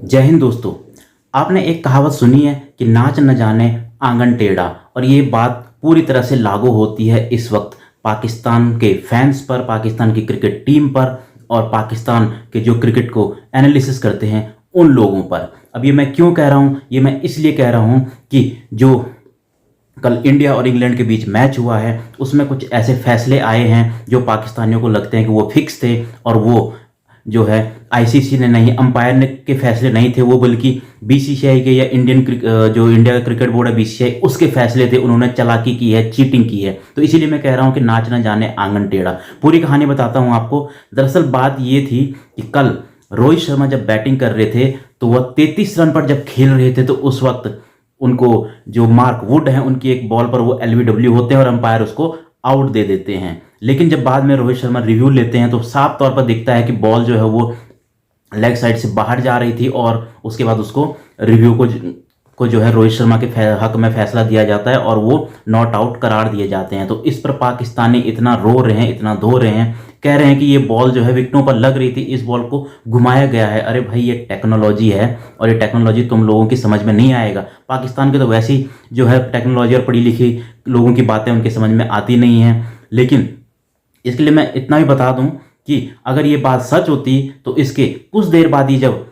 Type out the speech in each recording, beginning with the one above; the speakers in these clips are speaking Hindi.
जय हिंद दोस्तों। आपने एक कहावत सुनी है कि नाच न जाने आंगन टेढ़ा, और ये बात पूरी तरह से लागू होती है इस वक्त पाकिस्तान के फैंस पर, पाकिस्तान की क्रिकेट टीम पर और पाकिस्तान के जो क्रिकेट को एनालिसिस करते हैं उन लोगों पर। अब ये मैं क्यों कह रहा हूँ? ये मैं इसलिए कह रहा हूँ कि जो कल इंडिया और इंग्लैंड के बीच मैच हुआ है उसमें कुछ ऐसे फैसले आए हैं जो पाकिस्तानियों को लगते हैं कि वो फिक्स थे, और वो जो है आईसीसी ने नहीं, अंपायर ने के फैसले नहीं थे वो, बल्कि बीसीसीआई के या जो इंडिया का क्रिकेट बोर्ड है बीसीसीआई, उसके फैसले थे। उन्होंने चालाकी की है, चीटिंग की है। तो इसीलिए मैं कह रहा हूं कि नाच ना जाने आंगन टेढ़ा। पूरी कहानी बताता हूं आपको। दरअसल बात ये थी कि कल रोहित शर्मा जब बैटिंग कर रहे थे तो वह 33 रन पर जब खेल रहे थे तो उस वक्त उनको जो मार्क वुड है उनकी एक बॉल पर वो एलबीडब्ल्यू होते हैं और अंपायर उसको आउट दे देते हैं। लेकिन जब बाद में रोहित शर्मा रिव्यू लेते हैं तो साफ तौर पर दिखता है कि बॉल जो है वो लेग साइड से बाहर जा रही थी, और उसके बाद उसको रिव्यू को जो है रोहित शर्मा के हक में फैसला दिया जाता है और वो नॉट आउट करार दिए जाते हैं। तो इस पर पाकिस्तानी इतना रो रहे हैं, इतना धो रहे हैं, कह रहे हैं कि ये बॉल जो है विकेटों पर लग रही थी, इस बॉल को घुमाया गया है। अरे भाई, ये टेक्नोलॉजी है और ये टेक्नोलॉजी तुम लोगों की समझ में नहीं आएगा। पाकिस्तान के तो वैसे ही जो है टेक्नोलॉजी और पढ़ी लिखी लोगों की बातें उनके समझ में आती नहीं हैं। लेकिन इसके लिए मैं इतना भी बता दूं कि अगर ये बात सच होती तो इसके कुछ देर बाद ही जब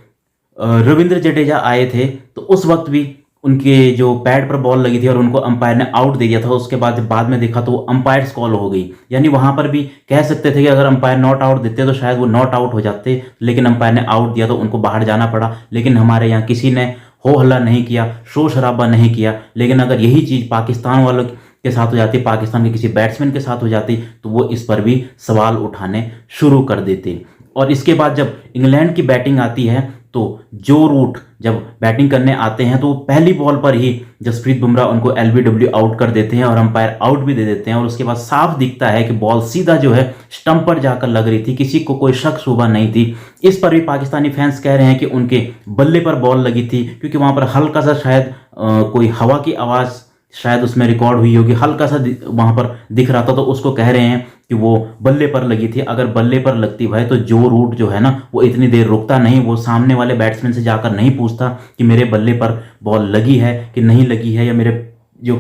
रविंद्र जडेजा आए थे तो उस वक्त भी उनके जो पैड पर बॉल लगी थी और उनको अंपायर ने आउट दे दिया था। उसके बाद जब बाद में देखा तो वो अंपायर्स कॉल हो गई। यानी वहां पर भी कह सकते थे कि अगर अंपायर नॉट आउट देते तो शायद वो नॉट आउट हो जाते, लेकिन अंपायर ने आउट दिया तो उनको बाहर जाना पड़ा। लेकिन हमारे यहाँ किसी ने हो हल्ला नहीं किया, शोर शराबा नहीं किया। लेकिन अगर यही चीज़ पाकिस्तान वालों के साथ हो जाती, पाकिस्तान के किसी बैट्समैन के साथ हो जाती, तो वो इस पर भी सवाल उठाने शुरू कर देते। और इसके बाद जब इंग्लैंड की बैटिंग आती है तो जो रूट जब बैटिंग करने आते हैं तो वो पहली बॉल पर ही जसप्रीत बुमराह उनको एलबीडब्ल्यू आउट कर देते हैं और अंपायर आउट भी दे देते हैं। और उसके बाद साफ दिखता है कि बॉल सीधा जो है स्टंप पर जाकर लग रही थी, किसी को कोई शक शुबा नहीं थी। इस पर भी पाकिस्तानी फैंस कह रहे हैं कि उनके बल्ले पर बॉल लगी थी, क्योंकि वहां पर हल्का सा शायद कोई हवा की आवाज़ शायद उसमें रिकॉर्ड हुई होगी, हल्का सा वहां पर दिख रहा था, तो उसको कह रहे हैं कि वो बल्ले पर लगी थी। अगर बल्ले पर लगती भाई तो जो रूट जो है ना वो इतनी देर रुकता नहीं, वो सामने वाले बैट्समैन से जाकर नहीं पूछता कि मेरे बल्ले पर बॉल लगी है कि नहीं लगी है, या मेरे जो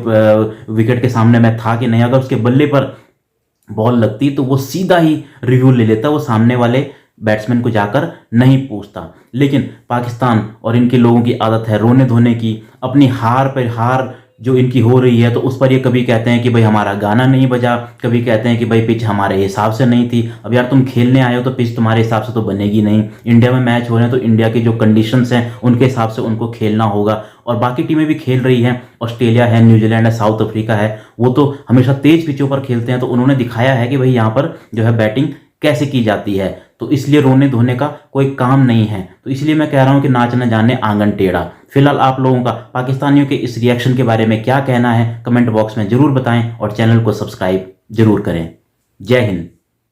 विकेट के सामने मैं था कि नहीं। अगर उसके बल्ले पर बॉल लगती तो वो सीधा ही रिव्यू ले लेता, वो सामने वाले बैट्समैन को जाकर नहीं पूछता। लेकिन पाकिस्तान और इनके लोगों की आदत है रोने धोने की, अपनी हार पर हार जो इनकी हो रही है तो उस पर ये कभी कहते हैं कि भाई हमारा गाना नहीं बजा, कभी कहते हैं कि भाई पिच हमारे हिसाब से नहीं थी। अब यार तुम खेलने आए हो तो पिच तुम्हारे हिसाब से तो बनेगी नहीं। इंडिया में मैच हो रहे हैं तो इंडिया की जो कंडीशंस हैं उनके हिसाब से उनको खेलना होगा। और बाकी टीमें भी खेल रही हैं, ऑस्ट्रेलिया है, न्यूजीलैंड है, साउथ अफ्रीका है, वो तो हमेशा तेज पिचों पर खेलते हैं। तो उन्होंने दिखाया है कि भाई यहाँ पर जो है बैटिंग कैसे की जाती है। तो इसलिए रोने धोने का कोई काम नहीं है। तो इसलिए मैं कह रहा हूं कि नाच न जाने आंगन टेढ़ा। फिलहाल आप लोगों का पाकिस्तानियों के इस रिएक्शन के बारे में क्या कहना है कमेंट बॉक्स में जरूर बताएं और चैनल को सब्सक्राइब जरूर करें। जय हिंद।